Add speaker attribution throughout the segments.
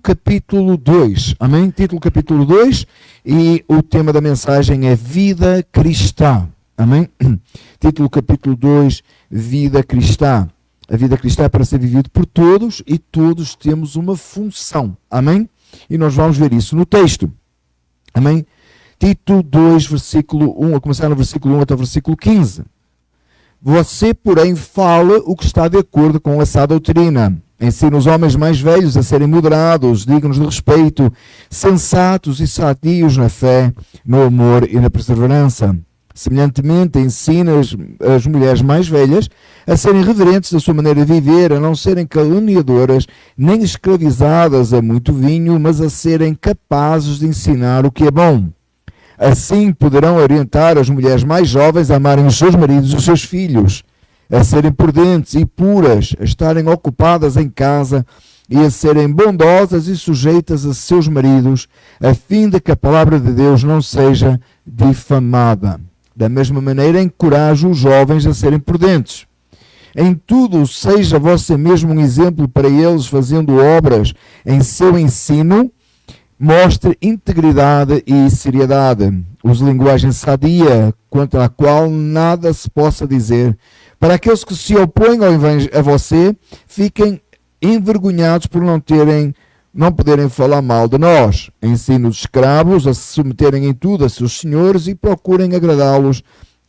Speaker 1: capítulo 2, amém? Título capítulo 2, e o tema da mensagem é Vida Cristã, amém? Título capítulo 2, Vida Cristã. A vida cristã é para ser vivida por todos e todos temos uma função, amém? E nós vamos ver isso no texto, amém? Tito 2, versículo 1, a começar no versículo 1 até o versículo 15. Você, porém, fala o que está de acordo com essa doutrina. Ensina os homens mais velhos a serem moderados, dignos de respeito, sensatos e sadios na fé, no amor e na perseverança. Semelhantemente, ensina as mulheres mais velhas a serem reverentes da sua maneira de viver, a não serem caluniadoras, nem escravizadas a muito vinho, mas a serem capazes de ensinar o que é bom. Assim poderão orientar as mulheres mais jovens a amarem os seus maridos e os seus filhos, a serem prudentes e puras, a estarem ocupadas em casa e a serem bondosas e sujeitas a seus maridos, a fim de que a palavra de Deus não seja difamada. Da mesma maneira, encorajo os jovens a serem prudentes. Em tudo, seja você mesmo um exemplo para eles, fazendo obras em seu ensino. Mostre integridade e seriedade. Use linguagem sadia, quanto à qual nada se possa dizer. Para aqueles que se opõem a você, fiquem envergonhados por não poderem falar mal de nós. Ensine os escravos a se submeterem em tudo a seus senhores e procurem agradá-los,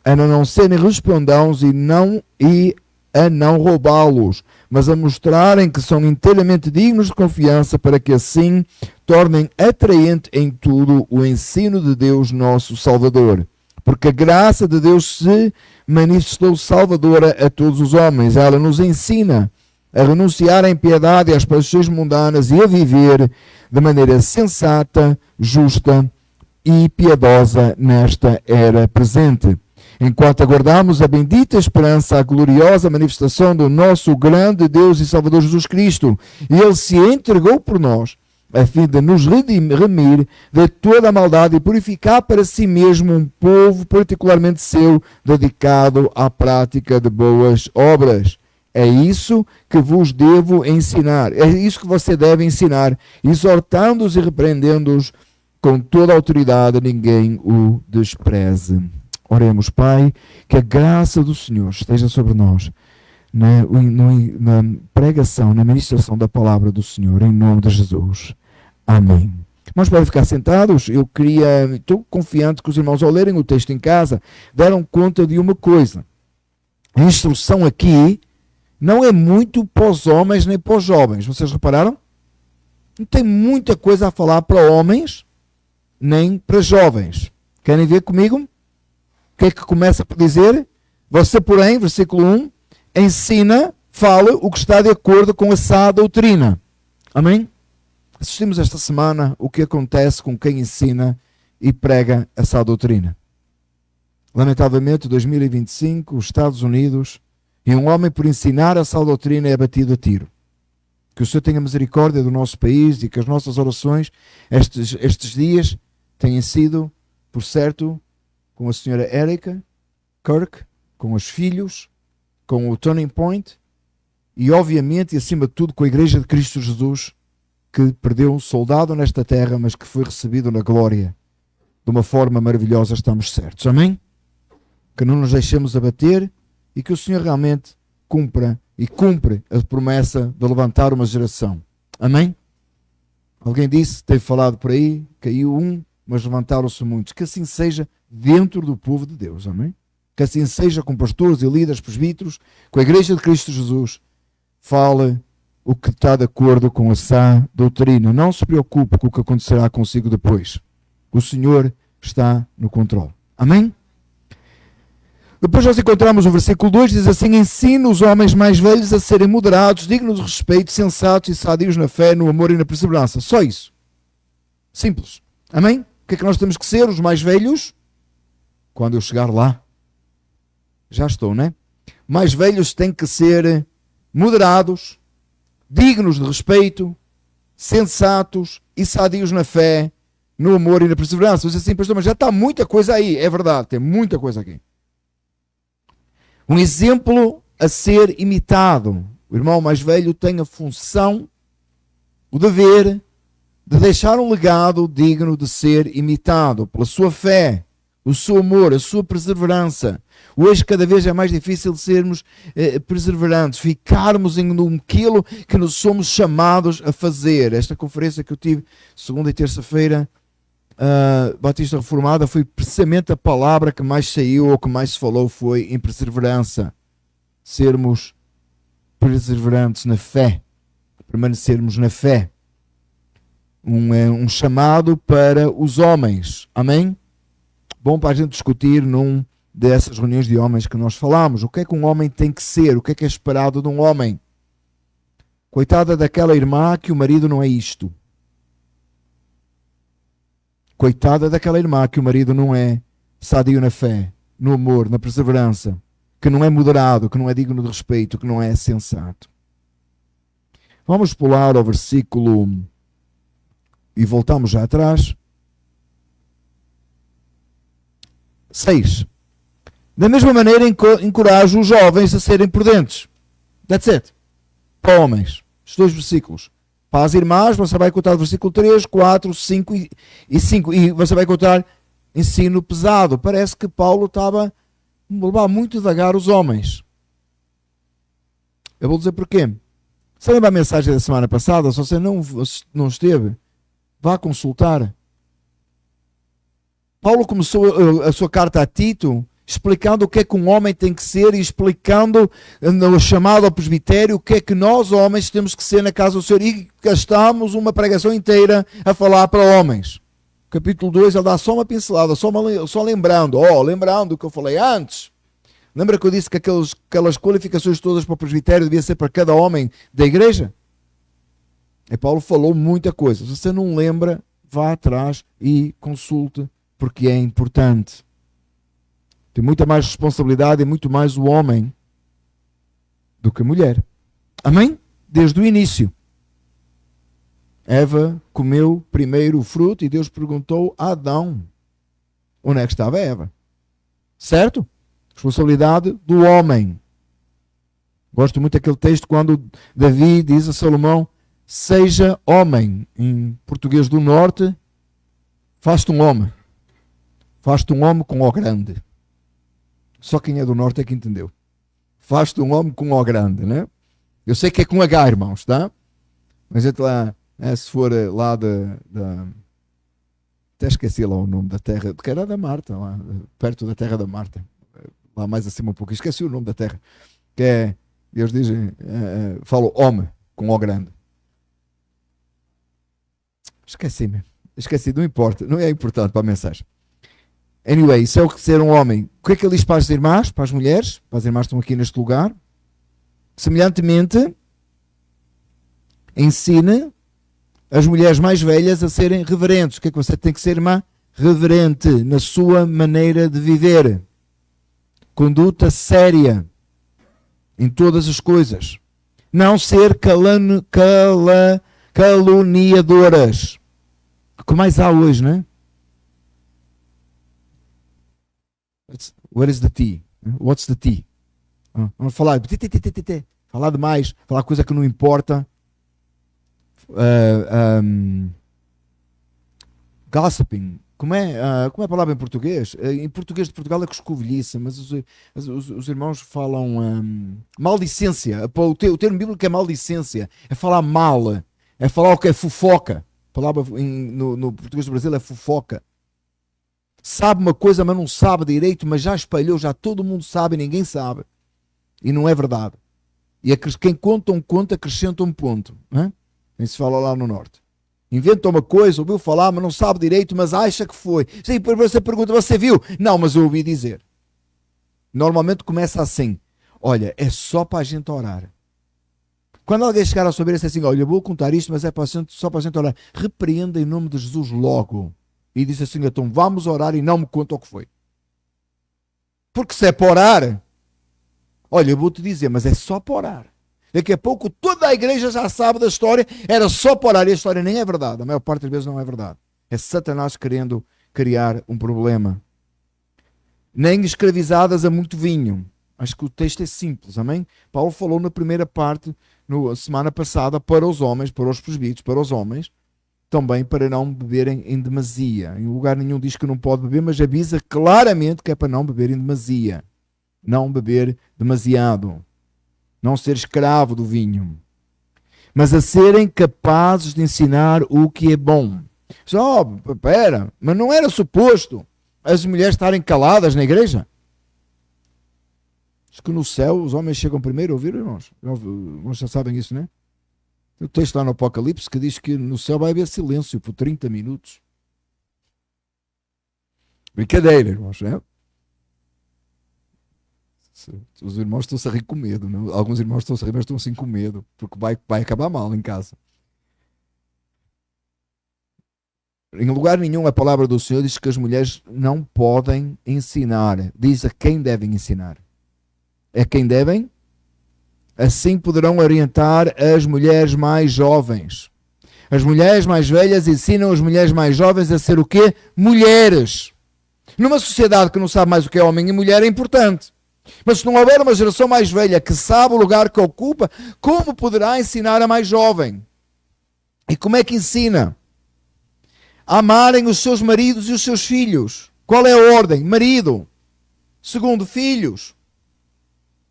Speaker 1: a não serem respondãos e a não roubá-los, mas a mostrarem que são inteiramente dignos de confiança, para que assim tornem atraente em tudo o ensino de Deus nosso Salvador. Porque a graça de Deus se manifestou salvadora a todos os homens. Ela nos ensina a renunciar à impiedade e às paixões mundanas e a viver de maneira sensata, justa e piedosa nesta era presente. Enquanto aguardamos a bendita esperança, a gloriosa manifestação do nosso grande Deus e Salvador Jesus Cristo, e Ele se entregou por nós, a fim de nos remir de toda a maldade e purificar para si mesmo um povo particularmente seu, dedicado à prática de boas obras. É isso que vos devo ensinar, é isso que você deve ensinar, exortando-os e repreendendo-os com toda a autoridade, ninguém o despreze. Oremos, Pai, que a graça do Senhor esteja sobre nós, na pregação, na ministração da palavra do Senhor, em nome de Jesus. Amém. Mas para ficar sentados, estou confiante que os irmãos, ao lerem o texto em casa, deram conta de uma coisa. A instrução aqui não é muito para os homens nem para os jovens. Vocês repararam? Não tem muita coisa a falar para homens, nem para jovens. Querem ver comigo? O que é que começa por dizer? Você, porém, versículo 1, ensina, fala o que está de acordo com essa doutrina. Amém? Assistimos esta semana o que acontece com quem ensina e prega essa doutrina. Lamentavelmente, 2025, os Estados Unidos, e um homem por ensinar essa doutrina é abatido a tiro. Que o Senhor tenha misericórdia do nosso país e que as nossas orações estes dias tenham sido, por certo, com a senhora Erica Kirk, com os filhos, com o Turning Point e, obviamente, e acima de tudo, com a Igreja de Cristo Jesus, que perdeu um soldado nesta terra, mas que foi recebido na glória de uma forma maravilhosa. Estamos certos. Amém? Que não nos deixemos abater e que o Senhor realmente cumpre a promessa de levantar uma geração. Amém? Alguém disse, teve falado por aí, caiu um, mas levantaram-se muitos. Que assim seja dentro do povo de Deus, amém? Que assim seja com pastores e líderes, presbíteros, com a Igreja de Cristo Jesus. Fale o que está de acordo com essa doutrina. Não se preocupe com o que acontecerá consigo depois. O Senhor está no controle. Amém? Depois nós encontramos o versículo 2, diz assim: ensina os homens mais velhos a serem moderados, dignos de respeito, sensatos e sadios na fé, no amor e na perseverança. Só isso. Simples. Amém? O que é que nós temos que ser, os mais velhos? Quando eu chegar lá, já estou, né? Mais velhos têm que ser moderados, dignos de respeito, sensatos e sadios na fé, no amor e na perseverança. Você diz assim, pastor, mas já está muita coisa aí. É verdade, tem muita coisa aqui. Um exemplo a ser imitado. O irmão mais velho tem a função, o dever de deixar um legado digno de ser imitado, pela sua fé, o seu amor, a sua perseverança. Hoje cada vez é mais difícil sermos perseverantes, ficarmos em aquilo que nos somos chamados a fazer. Esta conferência que eu tive segunda e terça-feira, Batista Reformada, foi precisamente a palavra que mais saiu ou que mais se falou, foi em perseverança. Sermos perseverantes na fé, permanecermos na fé. Um chamado para os homens, amém? Bom para a gente discutir num dessas reuniões de homens que nós falamos. O que é que um homem tem que ser? O que é esperado de um homem? Coitada daquela irmã que o marido não é isto. Coitada daquela irmã que o marido não é sadio na fé, no amor, na perseverança, que não é moderado, que não é digno de respeito, que não é sensato. Vamos pular ao versículo e voltamos já atrás. 6. Da mesma maneira, encorajo os jovens a serem prudentes. That's it. Para homens. Estes dois versículos. Para as irmãs, você vai encontrar o versículo 3, 4, 5 e 5. E você vai encontrar ensino pesado. Parece que Paulo estava a levar muito devagar os homens. Eu vou dizer porquê. Você lembra a mensagem da semana passada? Se você não esteve, vá consultar. Paulo começou a sua carta a Tito explicando o que é que um homem tem que ser e explicando no chamado ao presbitério o que é que nós homens temos que ser na casa do Senhor. E gastamos uma pregação inteira a falar para homens. Capítulo 2, ele dá só uma pincelada, só lembrando. Lembrando o que eu falei antes. Lembra que eu disse que aquelas qualificações todas para o presbitério devia ser para cada homem da igreja? E Paulo falou muita coisa. Se você não lembra, vá atrás e consulte, porque é importante. Tem muita mais responsabilidade e muito mais o homem do que a mulher. Amém? Desde o início. Eva comeu primeiro o fruto e Deus perguntou a Adão onde é que estava Eva. Certo? Responsabilidade do homem. Gosto muito daquele texto quando Davi diz a Salomão: seja homem. Em português do norte, faz-te um homem. Faz-te um homem com O grande. Só quem é do norte é que entendeu. Faz-te um homem com O grande, né? Eu sei que é com H, irmãos, tá? Mas lá, se for lá até esqueci lá o nome da terra, que era da Marta, lá, perto da terra da Marta. Lá mais acima um pouco. Esqueci o nome da terra. Que é, Deus diz, falo homem com O grande. Esqueci, não importa, não é importante para a mensagem. Anyway, isso é o que ser um homem. O que é que ele diz para as irmãs, para as mulheres? Para as irmãs que estão aqui neste lugar. Semelhantemente, ensine as mulheres mais velhas a serem reverentes. O que é que você tem que ser, irmã? Reverente na sua maneira de viver. Conduta séria em todas as coisas. Não ser caluniadoras. O que mais há hoje, não é? What is the tea? What's the tea? Vamos falar demais, falar coisa que não importa. Gossiping. Como é a palavra em português? Em português de Portugal é coscovilhice, mas os irmãos falam maldicência. O termo bíblico é maldicência. É falar mal. É falar o que é fofoca. A palavra no português do Brasil é fofoca. Sabe uma coisa, mas não sabe direito, mas já espalhou, já todo mundo sabe e ninguém sabe. E não é verdade. E quem conta um conto acrescenta um ponto. Não é? Nem se fala lá no norte. Inventa uma coisa, ouviu falar, mas não sabe direito, mas acha que foi. Sim, você pergunta, você viu? Não, mas eu ouvi dizer. Normalmente começa assim. Olha, é só para a gente orar. Quando alguém chegar a saber, é assim, olha, eu vou contar isto, mas é só para a gente orar. Repreenda em nome de Jesus logo. E diz assim, então vamos orar e não me conta o que foi. Porque se é para orar, olha, eu vou-te dizer, mas é só para orar. Daqui a pouco toda a igreja já sabe da história, era só para orar. E a história nem é verdade, a maior parte das vezes não é verdade. É Satanás querendo criar um problema. Nem escravizadas a muito vinho. Acho que o texto é simples, amém? Paulo falou na primeira parte, na semana passada, para os homens, para os presbíteros, para os homens, também para não beberem em demasia. Em lugar nenhum diz que não pode beber, mas avisa claramente que é para não beber em demasia. Não beber demasiado. Não ser escravo do vinho. Mas a serem capazes de ensinar o que é bom. Só, pera, mas não era suposto as mulheres estarem caladas na igreja? Diz que no céu os homens chegam primeiro a ouvir, irmãos. Irmãos já sabem isso, não é? O texto lá no Apocalipse que diz que no céu vai haver silêncio por 30 minutos. Brincadeira, irmãos, não é? Os irmãos estão-se a rir com medo, não? Alguns irmãos estão-se a rir, mas estão assim com medo, porque vai acabar mal em casa. Em lugar nenhum a palavra do Senhor diz que as mulheres não podem ensinar. Diz a quem devem ensinar. É quem devem? Assim poderão orientar as mulheres mais jovens. As mulheres mais velhas ensinam as mulheres mais jovens a ser o quê? Mulheres. Numa sociedade que não sabe mais o que é homem e mulher é importante. Mas se não houver uma geração mais velha que sabe o lugar que ocupa, como poderá ensinar a mais jovem? E como é que ensina? A amarem os seus maridos e os seus filhos. Qual é a ordem? Marido. Segundo, filhos.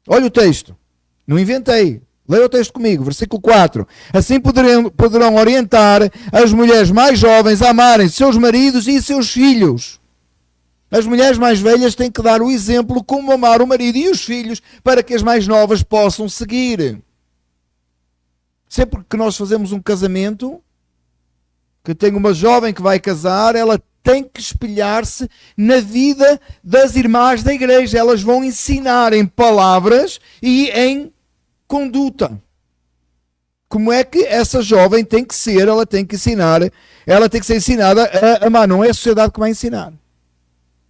Speaker 1: Olha o texto. Não inventei. Leia o texto comigo, versículo 4. Assim poderão orientar as mulheres mais jovens a amarem seus maridos e seus filhos. As mulheres mais velhas têm que dar o exemplo como amar o marido e os filhos para que as mais novas possam seguir. Sempre que nós fazemos um casamento, que tem uma jovem que vai casar, ela tem que espelhar-se na vida das irmãs da igreja. Elas vão ensinar em palavras e em conduta. Como é que essa jovem tem que ser, ela tem que ensinar, ela tem que ser ensinada a amar. Não é a sociedade que vai ensinar.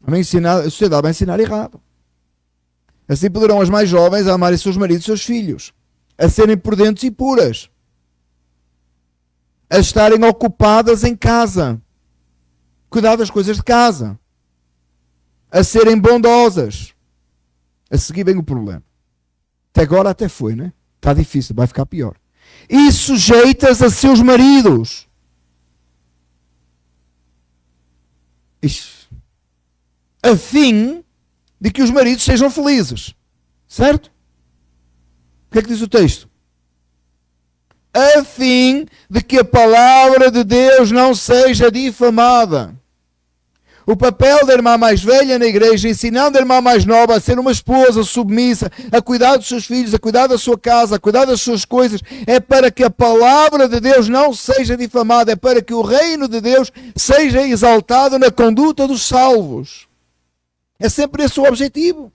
Speaker 1: A sociedade vai ensinar errado. Assim poderão as mais jovens a amarem seus maridos e seus filhos, a serem prudentes e puras, a estarem ocupadas em casa, cuidar das coisas de casa, a serem bondosas, a seguir bem o problema. Até agora até foi, né? Está difícil, vai ficar pior. E sujeitas a seus maridos. A fim de que os maridos sejam felizes. Certo? O que é que diz o texto? A fim de que a palavra de Deus não seja difamada. O papel da irmã mais velha na igreja, ensinando a irmã mais nova a ser uma esposa submissa, a cuidar dos seus filhos, a cuidar da sua casa, a cuidar das suas coisas, é para que a palavra de Deus não seja difamada, é para que o reino de Deus seja exaltado na conduta dos salvos. É sempre esse o objetivo.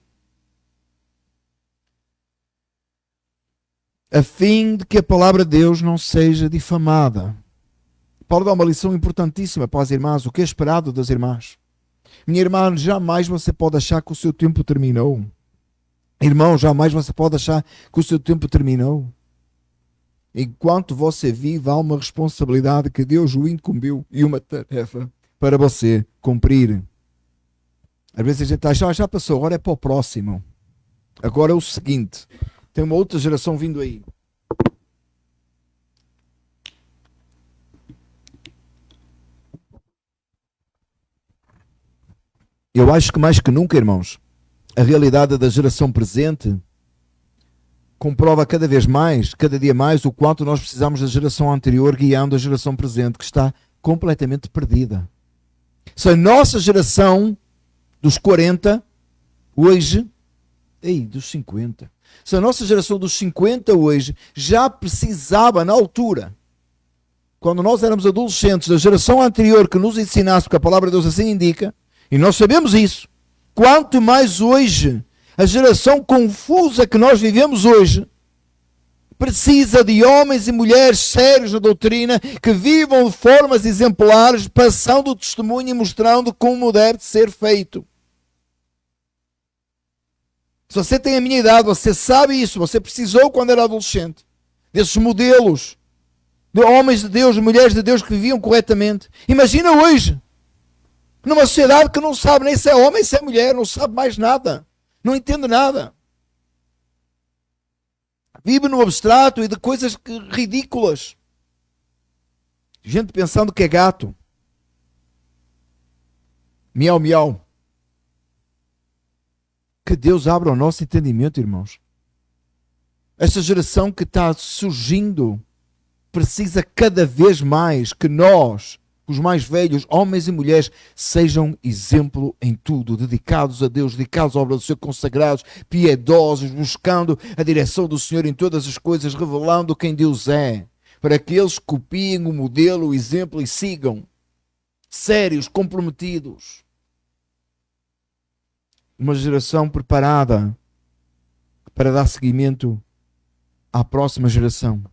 Speaker 1: A fim de que a palavra de Deus não seja difamada. Paulo dá uma lição importantíssima para as irmãs. O que é esperado das irmãs? Minha irmã, jamais você pode achar que o seu tempo terminou. Irmão, jamais você pode achar que o seu tempo terminou. Enquanto você vive, há uma responsabilidade que Deus o incumbiu e uma tarefa para você cumprir. Às vezes a gente acha, já passou, agora é para o próximo. Agora é o seguinte, tem uma outra geração vindo aí. Eu acho que mais que nunca, irmãos, a realidade da geração presente comprova cada vez mais, cada dia mais, o quanto nós precisamos da geração anterior guiando a geração presente, que está completamente perdida. Se a nossa geração dos 40, hoje, dos 50. Se a nossa geração dos 50 hoje já precisava, na altura, quando nós éramos adolescentes, da geração anterior que nos ensinasse, porque a palavra de Deus assim indica, e nós sabemos isso, quanto mais hoje, a geração confusa que nós vivemos hoje, precisa de homens e mulheres sérios na doutrina, que vivam de formas exemplares, passando o testemunho e mostrando como deve ser feito. Se você tem a minha idade, você sabe isso, você precisou quando era adolescente, desses modelos de homens de Deus, mulheres de Deus que viviam corretamente. Imagina hoje, numa sociedade que não sabe nem se é homem, se é mulher, não sabe mais nada, não entende nada. Vive no abstrato e de coisas ridículas. Gente pensando que é gato. Miau, miau. Que Deus abra o nosso entendimento, irmãos. Esta geração que está surgindo precisa cada vez mais que nós, os mais velhos, homens e mulheres, sejam exemplo em tudo, dedicados a Deus, dedicados à obra do Senhor, consagrados, piedosos, buscando a direção do Senhor em todas as coisas, revelando quem Deus é, para que eles copiem o modelo, o exemplo e sigam, sérios, comprometidos. Uma geração preparada para dar seguimento à próxima geração.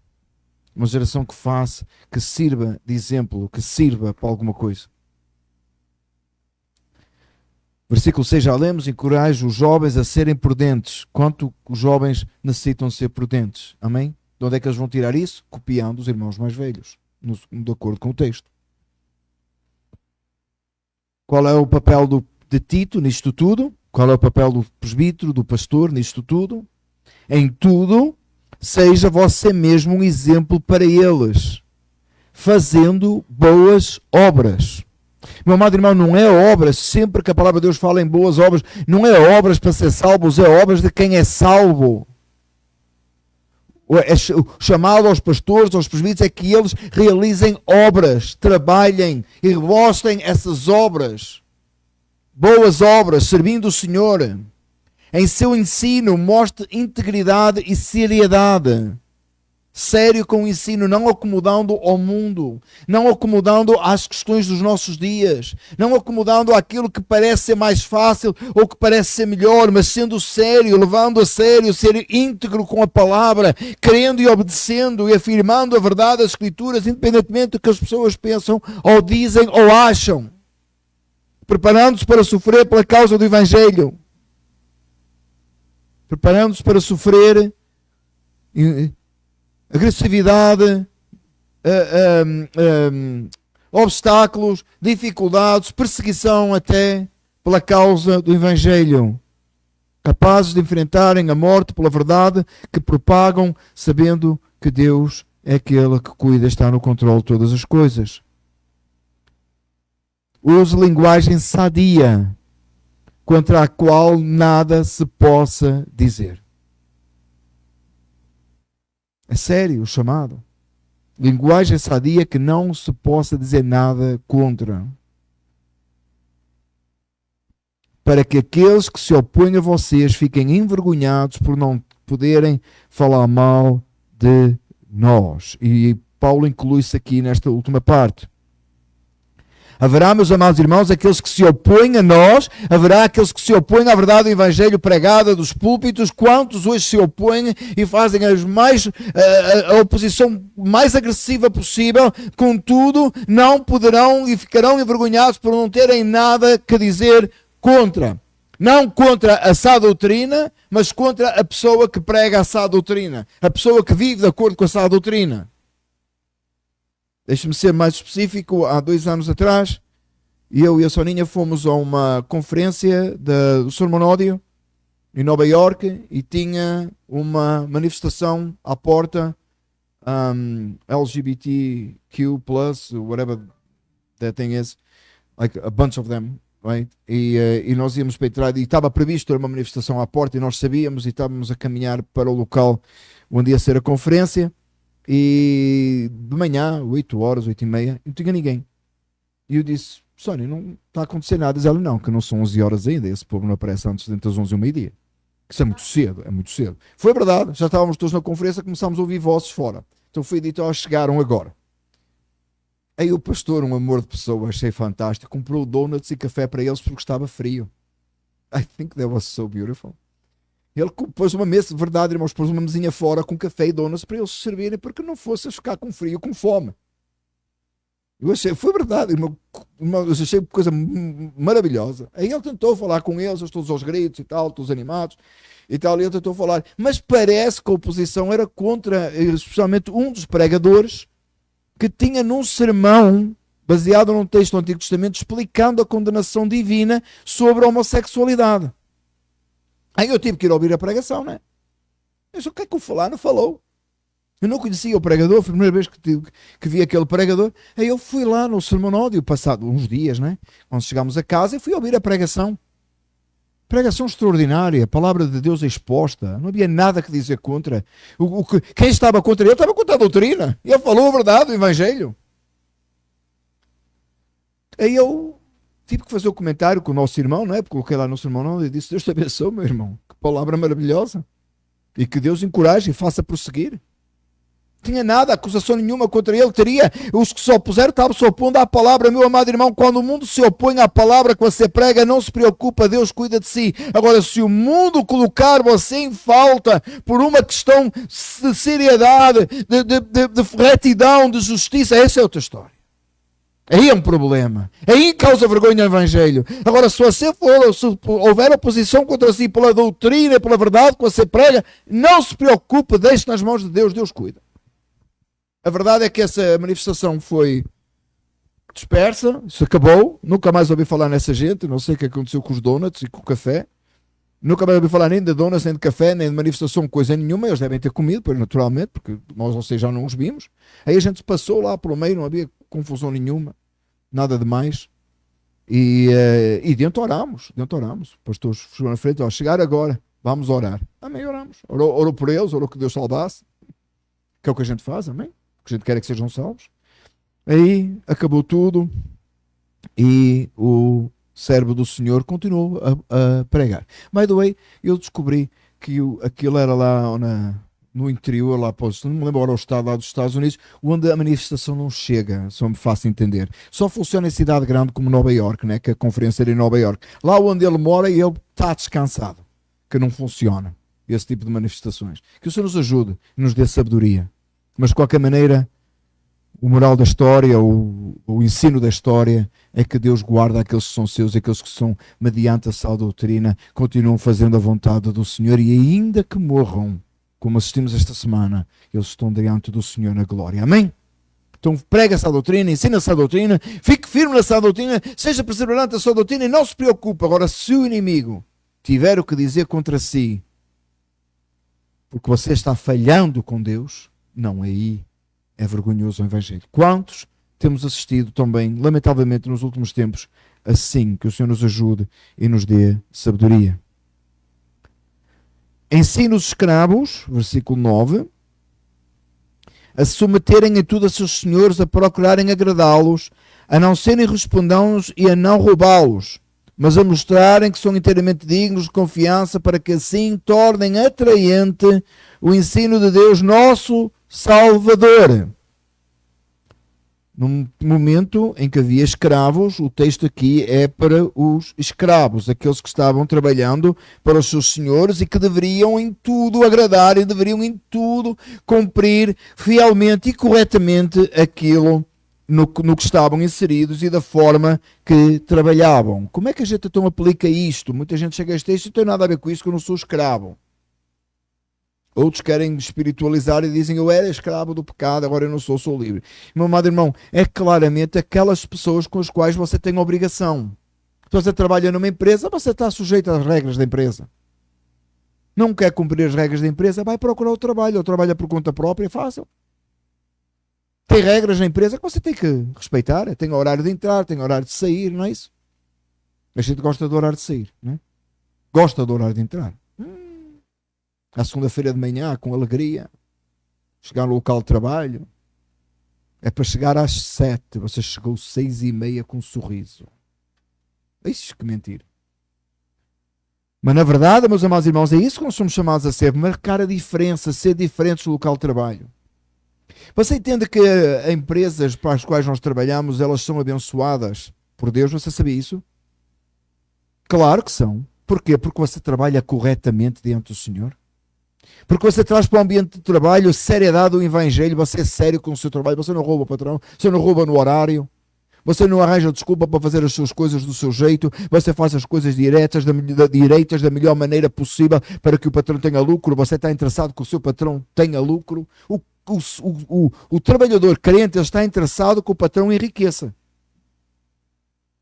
Speaker 1: Uma geração que faça, que sirva de exemplo, que sirva para alguma coisa. Versículo 6, já lemos, encoraja os jovens a serem prudentes. Quanto os jovens necessitam ser prudentes. Amém? De onde é que eles vão tirar isso? Copiando os irmãos mais velhos, de acordo com o texto. Qual é o papel de Tito nisto tudo? Qual é o papel do presbítero, do pastor nisto tudo? Em tudo, seja você mesmo um exemplo para eles, fazendo boas obras. Meu amado irmão, não é obras, sempre que a palavra de Deus fala em boas obras, não é obras para ser salvos, é obras de quem é salvo. O chamado aos pastores, aos presbíteros, é que eles realizem obras, trabalhem e mostrem essas obras. Boas obras, servindo o Senhor. Em seu ensino, mostre integridade e seriedade. Sério com o ensino, não acomodando ao mundo, não acomodando às questões dos nossos dias, não acomodando àquilo que parece ser mais fácil ou que parece ser melhor, mas sendo sério, levando a sério, ser íntegro com a palavra, crendo e obedecendo e afirmando a verdade das Escrituras, independentemente do que as pessoas pensam ou dizem ou acham. Preparando-se para sofrer pela causa do Evangelho. Preparando-se para sofrer agressividade, obstáculos, dificuldades, perseguição até pela causa do Evangelho. Capazes de enfrentarem a morte pela verdade que propagam, sabendo que Deus é aquele que cuida, está no controle de todas as coisas. Use linguagem sadia, contra a qual nada se possa dizer. É sério o chamado. Linguagem sadia que não se possa dizer nada contra. Para que aqueles que se opõem a vocês fiquem envergonhados por não poderem falar mal de nós. E Paulo inclui-se aqui nesta última parte. Haverá, meus amados irmãos, aqueles que se opõem a nós, haverá aqueles que se opõem à verdade do Evangelho pregada dos púlpitos, quantos hoje se opõem e fazem a oposição mais agressiva possível, contudo, não poderão e ficarão envergonhados por não terem nada que dizer contra. Não contra a sã doutrina, mas contra a pessoa que prega a sã doutrina, a pessoa que vive de acordo com a sã doutrina. Deixe-me ser mais específico. Há 2 anos atrás, eu e a Soninha fomos a uma conferência do Sermonódio em Nova York e tinha uma manifestação à porta, LGBTQ+, whatever that thing is, like a bunch of them, right? E nós íamos para entrar e estava previsto ter uma manifestação à porta e nós sabíamos e estávamos a caminhar para o local onde ia ser a conferência. E de manhã, 8 horas, 8h30, não tinha ninguém. E eu disse, Sónia, não está a acontecer nada. Diz ela, não, que não são 11 horas ainda. Esse povo não aparece antes das 11 e o meio-dia. Isso é muito cedo, é muito cedo. Foi verdade, já estávamos todos na conferência, começámos a ouvir vozes fora. Então foi dito, chegaram agora. Aí o pastor, um amor de pessoa, achei fantástico, comprou donuts e café para eles porque estava frio. I think that was so beautiful. Ele pôs uma mesa, de verdade, irmãos, pôs uma mesinha fora com café e donuts para eles servirem, porque não fosse a ficar com frio, com fome. Eu achei, foi verdade, eu achei coisa maravilhosa. Aí ele tentou falar com eles, todos aos gritos e tal, todos animados e tal, e ele tentou falar. Mas parece que a oposição era contra, especialmente um dos pregadores, que tinha num sermão, baseado num texto do Antigo Testamento, explicando a condenação divina sobre a homossexualidade. Aí eu tive que ir ouvir a pregação, né? Mas o que é que o fulano falou? Eu não conhecia o pregador, foi a primeira vez que vi aquele pregador. Aí eu fui lá no sermonódio, passado uns dias, né? Quando chegámos a casa, e fui ouvir a pregação. Pregação extraordinária, a palavra de Deus exposta, não havia nada que dizer contra. Quem estava contra ele estava contra a doutrina. Ele falou a verdade, o Evangelho. Aí eu tive que fazer o comentário com o nosso irmão, não é? Porque coloquei lá no sermão e disse: Deus te abençoe, meu irmão. Que palavra maravilhosa. E que Deus encoraje e faça prosseguir. Tinha nada, acusação nenhuma contra ele, teria. Os que se opuseram estavam se opondo à palavra, meu amado irmão. Quando o mundo se opõe à palavra que você prega, não se preocupa, Deus cuida de si. Agora, se o mundo colocar você em falta por uma questão de seriedade, de retidão, de justiça, essa é outra história. Aí é um problema. Aí causa vergonha no Evangelho. Agora, se você for, se houver oposição contra si pela doutrina e pela verdade que você prega, não se preocupe, deixe nas mãos de Deus, Deus cuida. A verdade é que essa manifestação foi dispersa, isso acabou, nunca mais ouvi falar nessa gente, não sei o que aconteceu com os donuts e com o café, nunca mais ouvi falar nem de donuts, nem de café, nem de manifestação, coisa nenhuma, eles devem ter comido, pois, naturalmente, porque nós, ou seja, já não os vimos. Aí a gente passou lá pelo meio, não havia confusão nenhuma, nada de mais, e dentro oramos, o pastor chegou na frente, ó, chegar agora, vamos orar. Amém, oramos, orou por eles, orou que Deus salvasse, que é o que a gente faz, amém? Que a gente quer que sejam salvos. Aí acabou tudo e o servo do Senhor continuou a pregar. By the way, eu descobri que aquilo era lá no interior, lá para não me lembro agora o estado lá dos Estados Unidos, onde a manifestação não chega, só me faço entender. Só funciona em cidade grande como Nova York, né? Que a conferência era em Nova York. Lá onde ele mora, ele está descansado, que não funciona esse tipo de manifestações. Que o Senhor nos ajude e nos dê sabedoria. Mas de qualquer maneira, o moral da história, o ensino da história é que Deus guarda aqueles que são seus e aqueles que são, mediante a sã doutrina, continuam fazendo a vontade do Senhor, e ainda que morram, como assistimos esta semana, eles estão diante do Senhor na glória. Amém? Então prega essa doutrina, ensina essa doutrina, fique firme nessa doutrina, seja perseverante na sua doutrina e não se preocupe. Agora, se o inimigo tiver o que dizer contra si, porque você está falhando com Deus, não, aí é vergonhoso o Evangelho. Quantos temos assistido também, lamentavelmente, nos últimos tempos, assim, que o Senhor nos ajude e nos dê sabedoria. Ensina os escravos, versículo 9, a se submeterem em tudo a seus senhores, a procurarem agradá-los, a não serem respondão-nos e a não roubá-los, mas a mostrarem que são inteiramente dignos de confiança, para que assim tornem atraente o ensino de Deus, nosso Salvador. No momento em que havia escravos, o texto aqui é para os escravos, aqueles que estavam trabalhando para os seus senhores e que deveriam em tudo agradar e deveriam em tudo cumprir fielmente e corretamente aquilo no que estavam inseridos e da forma que trabalhavam. Como é que a gente então aplica isto? Muita gente chega a este texto e não tem nada a ver com isso, que eu não sou escravo. Outros querem espiritualizar e dizem: eu era escravo do pecado, agora eu não sou, sou livre. Meu amado irmão, é claramente aquelas pessoas com as quais você tem obrigação. Se você trabalha numa empresa, você está sujeito às regras da empresa. Não quer cumprir as regras da empresa, vai procurar o trabalho. Ou trabalha por conta própria, é fácil. Tem regras na empresa que você tem que respeitar. Tem horário de entrar, tem horário de sair, não é isso? A gente gosta do horário de sair, não é? Gosta do horário de entrar. À segunda-feira de manhã, com alegria, chegar no local de trabalho, é para chegar às 7, você chegou 6h30 com um sorriso. Isso, que mentira. Mas na verdade, meus amados irmãos, é isso que nós somos chamados a ser, marcar a diferença, ser diferentes no local de trabalho. Você entende que empresas para as quais nós trabalhamos, elas são abençoadas por Deus? Você sabia isso? Claro que são. Porquê? Porque você trabalha corretamente diante do Senhor. Porque você traz para o ambiente de trabalho a seriedade do Evangelho, você é sério com o seu trabalho, você não rouba o patrão, você não rouba no horário, você não arranja desculpa para fazer as suas coisas do seu jeito, você faz as coisas direitas da melhor maneira possível para que o patrão tenha lucro, você está interessado que o seu patrão tenha lucro. O trabalhador crente, ele está interessado que o patrão enriqueça.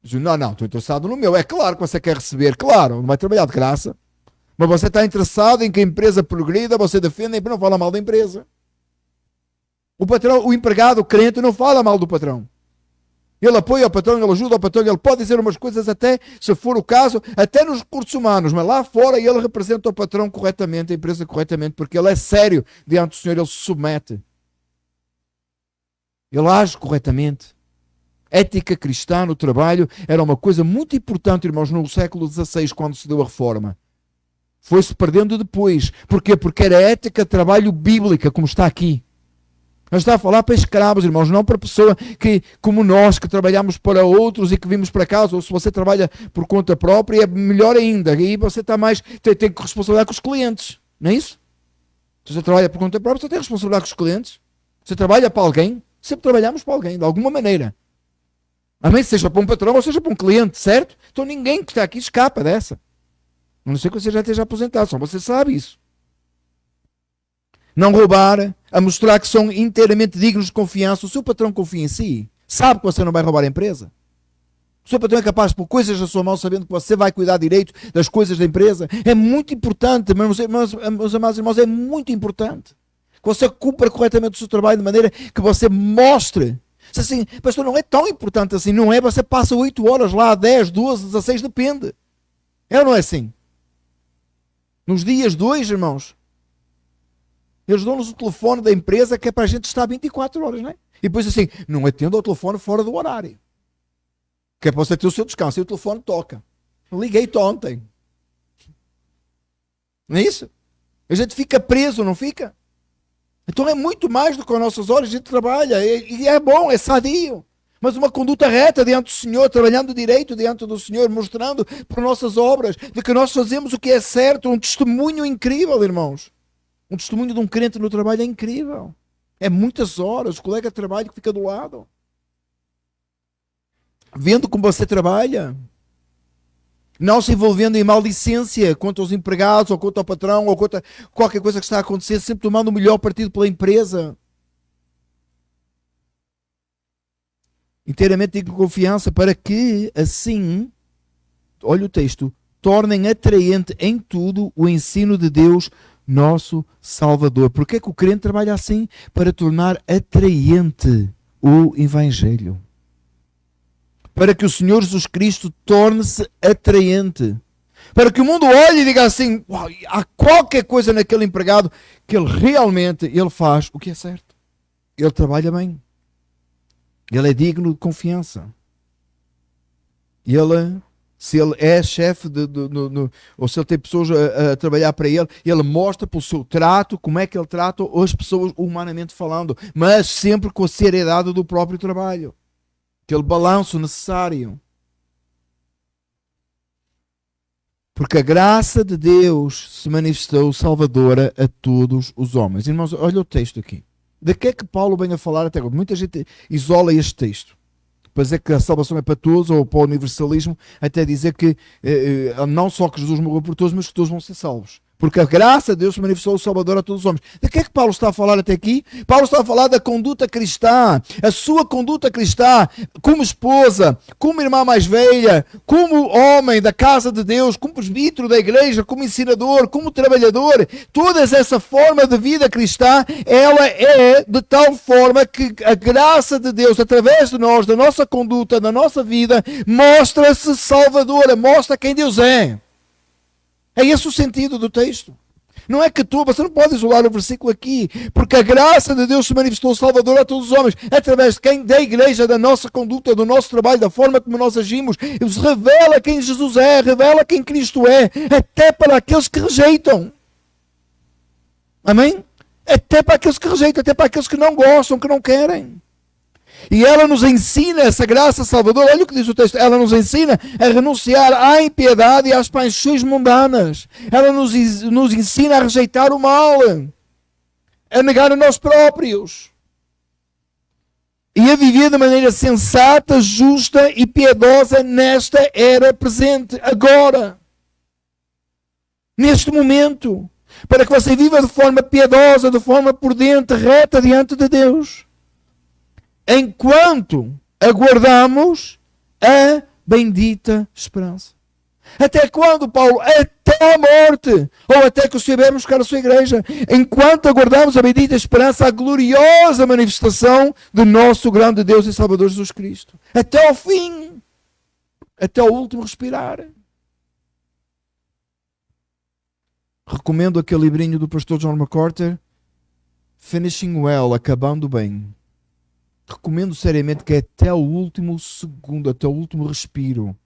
Speaker 1: Diz: não, estou interessado no meu. É claro que você quer receber, claro, não vai trabalhar de graça. Mas você está interessado em que a empresa progrida, você defende e não fala mal da empresa. O patrão, o empregado, o crente, não fala mal do patrão. Ele apoia o patrão, ele ajuda o patrão, ele pode dizer umas coisas até, se for o caso, até nos recursos humanos, mas lá fora ele representa o patrão corretamente, a empresa corretamente, porque ele é sério diante do Senhor, ele se submete. Ele age corretamente. Ética cristã no trabalho era uma coisa muito importante, irmãos, no século XVI, quando se deu a reforma. Foi-se perdendo depois. Porquê? Porque era ética de trabalho bíblica, como está aqui. Mas está a falar para escravos, irmãos, não para pessoa que, como nós, que trabalhamos para outros e que vimos para casa, ou se você trabalha por conta própria, é melhor ainda. Aí você está mais, tem que responsabilidade com os clientes, não é isso? Se você trabalha por conta própria, você tem responsabilidade com os clientes. Você trabalha para alguém, sempre trabalhamos para alguém, de alguma maneira. Amém? Seja para um patrão ou seja para um cliente, certo? Então ninguém que está aqui escapa dessa. A não ser que você já esteja aposentado, só você sabe isso. Não roubar, a mostrar que são inteiramente dignos de confiança. O seu patrão confia em si, sabe que você não vai roubar a empresa. O seu patrão é capaz de pôr coisas na sua mão sabendo que você vai cuidar direito das coisas da empresa. É muito importante, meus amados irmãos, é muito importante que você cumpra corretamente o seu trabalho de maneira que você mostre. Se assim, pastor, não é tão importante assim, não é? Você passa 8 horas lá, 10, 12, 16, depende. É ou não é assim? Nos dias 2, irmãos, eles dão-nos o telefone da empresa que é para a gente estar 24 horas, não é? E depois assim, não atenda ao telefone fora do horário. Que é para você ter o seu descanso. E o telefone toca. Liguei-te ontem. Não é isso? A gente fica preso, não fica? Então é muito mais do que as nossas horas, a gente trabalha. E é bom, é sadio. Mas uma conduta reta diante do Senhor, trabalhando direito diante do Senhor, mostrando por nossas obras de que nós fazemos o que é certo. Um testemunho incrível, irmãos. Um testemunho de um crente no trabalho é incrível. É muitas horas, o colega de trabalho que fica do lado. Vendo como você trabalha. Não se envolvendo em maldicência contra os empregados, ou contra o patrão, ou contra qualquer coisa que está a acontecer, sempre tomando o melhor partido pela empresa. Inteiramente digno de confiança, para que assim, olha o texto, tornem atraente em tudo o ensino de Deus, nosso Salvador. Porquê é que o crente trabalha assim? Para tornar atraente o Evangelho. Para que o Senhor Jesus Cristo torne-se atraente. Para que o mundo olhe e diga assim, uau, há qualquer coisa naquele empregado que ele realmente faz o que é certo. Ele trabalha bem. Ele é digno de confiança. Se ele é chefe, ou se ele tem pessoas a trabalhar para ele, ele mostra pelo seu trato como é que ele trata as pessoas humanamente falando, mas sempre com a seriedade do próprio trabalho. Aquele balanço necessário. Porque a graça de Deus se manifestou salvadora a todos os homens. Irmãos, olha o texto aqui. De que é que Paulo vem a falar até agora? Muita gente isola este texto para dizer que a salvação é para todos, ou para o universalismo, até dizer que não só que Jesus morreu por todos, mas que todos vão ser salvos. Porque a graça de Deus se manifestou o Salvador a todos os homens. De que é que Paulo está a falar até aqui? Paulo está a falar da conduta cristã. A sua conduta cristã, como esposa, como irmã mais velha, como homem da casa de Deus, como presbítero da igreja, como ensinador, como trabalhador. Toda essa forma de vida cristã, ela é de tal forma que a graça de Deus, através de nós, da nossa conduta, da nossa vida, mostra-se salvadora, mostra quem Deus é. É esse o sentido do texto. Não é que você não pode isolar o versículo aqui, porque a graça de Deus se manifestou Salvador a todos os homens, através de quem? Da igreja, da nossa conduta, do nosso trabalho, da forma como nós agimos. Revela quem Jesus é, revela quem Cristo é, até para aqueles que rejeitam. Amém? Até para aqueles que rejeitam, até para aqueles que não gostam, que não querem. E ela nos ensina essa graça salvadora. Olha o que diz o texto. Ela nos ensina a renunciar à impiedade e às paixões mundanas. Ela nos ensina a rejeitar o mal, a negar a nós próprios e a viver de maneira sensata, justa e piedosa nesta era presente, agora, neste momento, para que você viva de forma piedosa, de forma prudente, reta diante de Deus, enquanto aguardamos a bendita esperança. Até quando, Paulo? Até a morte, ou até que o Senhor vier buscar a sua igreja, enquanto aguardamos a bendita esperança, a gloriosa manifestação de nosso grande Deus e Salvador Jesus Cristo. Até ao fim, até ao último respirar. Recomendo aquele livrinho do pastor John MacArthur, Finishing Well, Acabando Bem. Recomendo seriamente que até o último segundo, até o último respiro,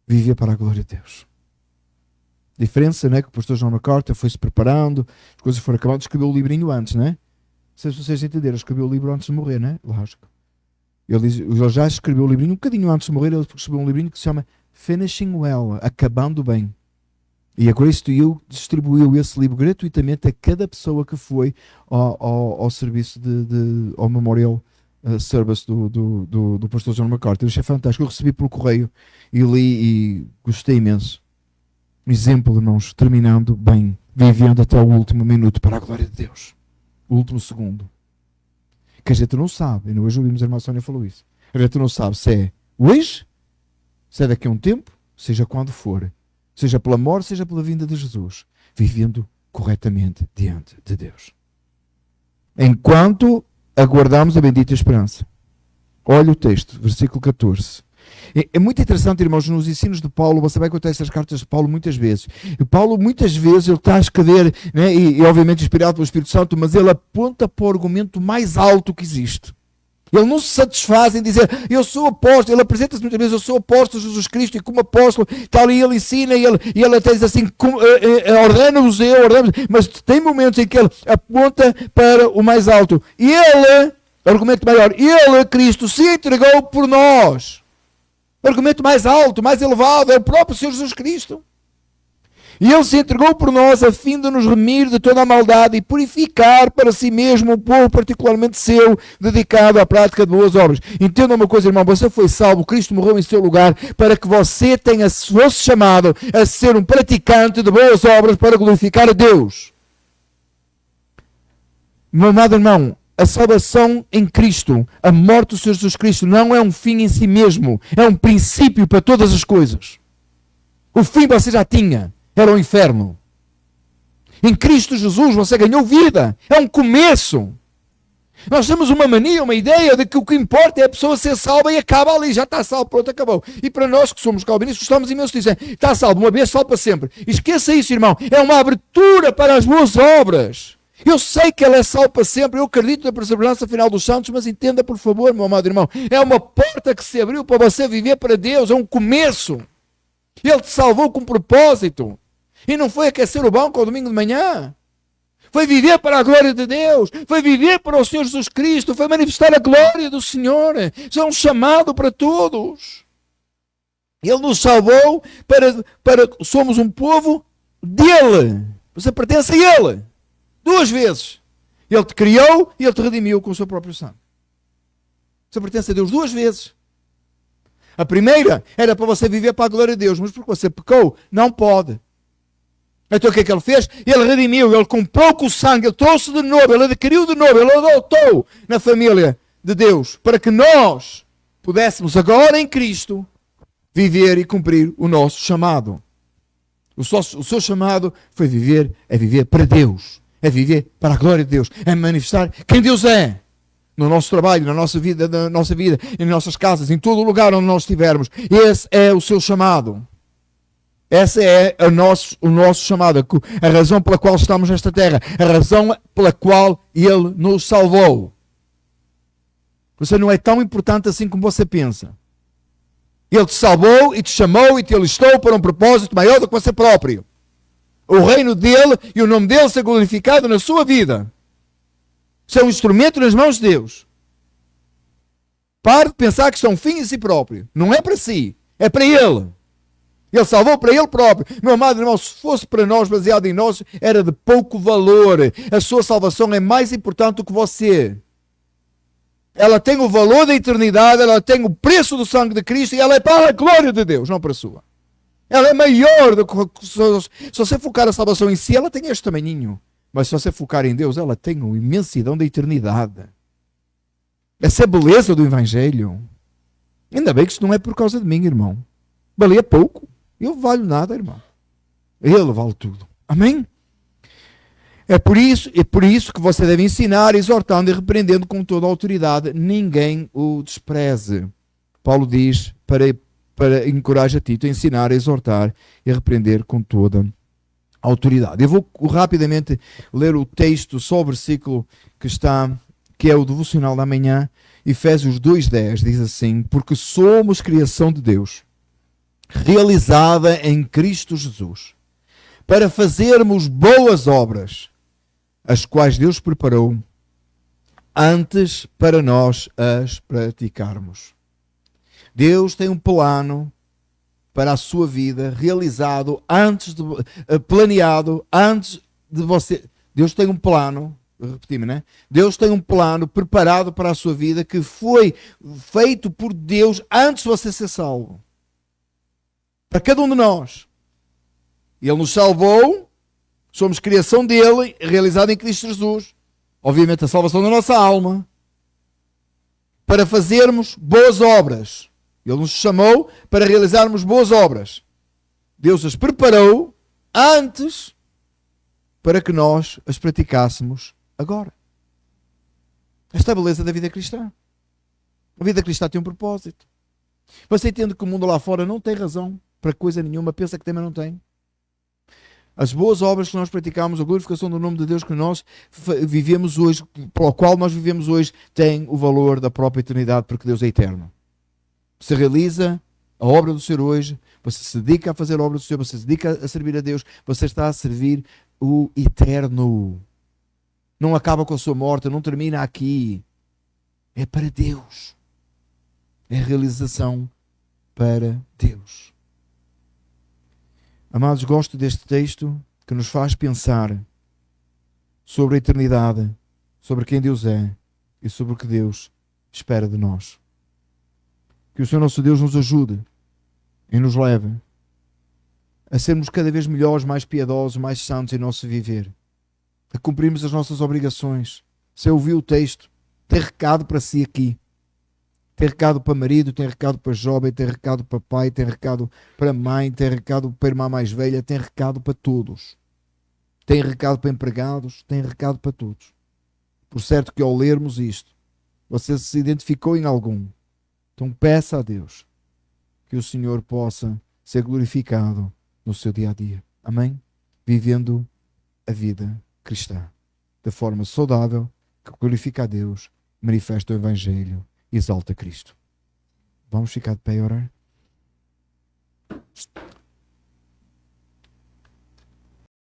Speaker 1: viver para a glória de Deus. Diferença, né? Que o pastor John MacArthur foi-se preparando, as coisas foram acabando, escreveu o livrinho antes, né? Não sei se vocês entenderam, escreveu o livro antes de morrer, né? Lógico. Ele já escreveu o livrinho um bocadinho antes de morrer, ele escreveu um livrinho que se chama Finishing Well, Acabando Bem. E a Grace to You distribuiu esse livro gratuitamente a cada pessoa que foi ao serviço ao Memorial Service do pastor John MacArthur. Eu achei fantástico. Eu recebi pelo correio e li e gostei imenso. Um exemplo, irmãos, terminando bem, vivendo até o último minuto para a glória de Deus. O último segundo. Que a gente não sabe, e hoje ouvimos a irmã Sónia falou isso. A gente não sabe se é hoje, se é daqui a um tempo, seja quando for. Seja pela morte, seja pela vinda de Jesus. Vivendo corretamente diante de Deus. Enquanto aguardamos a bendita esperança. Olha o texto, versículo 14. É muito interessante, irmãos, nos ensinos de Paulo, você vai encontrar essas cartas de Paulo muitas vezes. E Paulo, muitas vezes, ele está a escrever, né, e obviamente inspirado pelo Espírito Santo, mas ele aponta para o argumento mais alto que existe. Ele não se satisfaz em dizer, eu sou apóstolo. Ele apresenta-se muitas vezes, eu sou apóstolo de Jesus Cristo, e como apóstolo, tal, e ele ensina, e ele até diz assim, ordena-vos eu, mas tem momentos em que ele aponta para o mais alto. E ele, argumento maior, ele, Cristo, se entregou por nós. O argumento mais alto, mais elevado, é o próprio Senhor Jesus Cristo. E ele se entregou por nós a fim de nos remir de toda a maldade e purificar para si mesmo um povo particularmente seu, dedicado à prática de boas obras. Entenda uma coisa, irmão, você foi salvo, Cristo morreu em seu lugar para que você fosse chamado a ser um praticante de boas obras para glorificar a Deus. Meu amado irmão, a salvação em Cristo, a morte do Senhor Jesus Cristo não é um fim em si mesmo, é um princípio para todas as coisas. O fim você já tinha. Era o inferno. Em Cristo Jesus você ganhou vida. É um começo. Nós temos uma mania, uma ideia de que o que importa é a pessoa ser salva e acaba ali. Já está salvo, pronto, acabou. E para nós que somos calvinistas, gostamos imenso de dizer, está salvo uma vez, salvo para sempre. Esqueça isso, irmão. É uma abertura para as boas obras. Eu sei que ela é salvo para sempre. Eu acredito na perseverança final dos santos, mas entenda, por favor, meu amado irmão. É uma porta que se abriu para você viver para Deus. É um começo. Ele te salvou com propósito. E não foi aquecer o banco ao domingo de manhã. Foi viver para a glória de Deus. Foi viver para o Senhor Jesus Cristo. Foi manifestar a glória do Senhor. Isso é um chamado para todos. Ele nos salvou para somos um povo dele. Você pertence a Ele. 2 vezes. Ele te criou e Ele te redimiu com o seu próprio sangue. Você pertence a Deus 2 vezes. A primeira era para você viver para a glória de Deus. Mas porque você pecou, não pode. Então o que é que ele fez? Ele redimiu, ele comprou com o sangue, ele trouxe de novo, ele adquiriu de novo, ele adotou na família de Deus, para que nós pudéssemos agora em Cristo viver e cumprir o nosso chamado. O seu chamado foi viver, é viver para Deus, é viver para a glória de Deus, é manifestar quem Deus é. No nosso trabalho, na nossa vida, em nossas casas, em todo lugar onde nós estivermos. Esse é o seu chamado. Essa é o nosso chamado, a razão pela qual estamos nesta terra, a razão pela qual Ele nos salvou. Você não é tão importante assim como você pensa. Ele te salvou e te chamou e te alistou para um propósito maior do que você próprio. O reino dele e o nome dele ser glorificado na sua vida. Isso é um instrumento nas mãos de Deus. Pare de pensar que isso é um fim em si próprio. Não é para si, é para Ele. Ele salvou para Ele próprio. Meu amado irmão, se fosse para nós, baseado em nós, era de pouco valor. A sua salvação é mais importante do que você. Ela tem o valor da eternidade, ela tem o preço do sangue de Cristo e ela é para a glória de Deus, não para a sua. Ela é maior do que... Se você focar a salvação em si, ela tem este tamanhinho. Mas se você focar em Deus, ela tem a imensidão da eternidade. Essa é a beleza do Evangelho. Ainda bem que isto não é por causa de mim, irmão. Valia pouco. Eu não valho nada, irmão. Ele vale tudo. Amém? É por isso que você deve ensinar, exortando e repreendendo com toda a autoridade. Ninguém o despreze. Paulo diz para encorajar Tito a ensinar, a exortar e a repreender com toda a autoridade. Eu vou rapidamente ler o texto, só o versículo que é o devocional da manhã. Efésios 2:10 diz assim: porque somos criação de Deus, realizada em Cristo Jesus, para fazermos boas obras, as quais Deus preparou antes para nós as praticarmos. Deus tem um plano para a sua vida, realizado planeado antes de você. Deus tem um plano, repetimos, né? Deus tem um plano preparado para a sua vida que foi feito por Deus antes de você ser salvo. Para cada um de nós. Ele nos salvou, somos criação dele, realizada em Cristo Jesus. Obviamente a salvação da nossa alma. Para fazermos boas obras. Ele nos chamou para realizarmos boas obras. Deus as preparou antes para que nós as praticássemos agora. Esta é a beleza da vida cristã. A vida cristã tem um propósito. Você entende que o mundo lá fora não tem razão para coisa nenhuma, pensa que tem, mas não tem. As boas obras que nós praticamos, a glorificação do nome de Deus que nós vivemos hoje, pelo qual nós vivemos hoje, tem o valor da própria eternidade, porque Deus é eterno. Você realiza a obra do Senhor hoje, você se dedica a fazer a obra do Senhor, você se dedica a servir a Deus, você está a servir o eterno. Não acaba com a sua morte, não termina aqui. É para Deus. É realização para Deus. Amados, gosto deste texto que nos faz pensar sobre a eternidade, sobre quem Deus é e sobre o que Deus espera de nós. Que o Senhor nosso Deus nos ajude e nos leve a sermos cada vez melhores, mais piedosos, mais santos em nosso viver, a cumprirmos as nossas obrigações. Você ouviu o texto, tem recado para si aqui. Tem recado para marido, tem recado para jovem, tem recado para pai, tem recado para mãe, tem recado para irmã mais velha, tem recado para todos. Tem recado para empregados, tem recado para todos. Por certo que ao lermos isto, você se identificou em algum. Então peça a Deus que o Senhor possa ser glorificado no seu dia a dia. Amém? Vivendo a vida cristã de forma saudável, que glorifica a Deus, manifesta o Evangelho, exalta Cristo. Vamos ficar de pé e orar?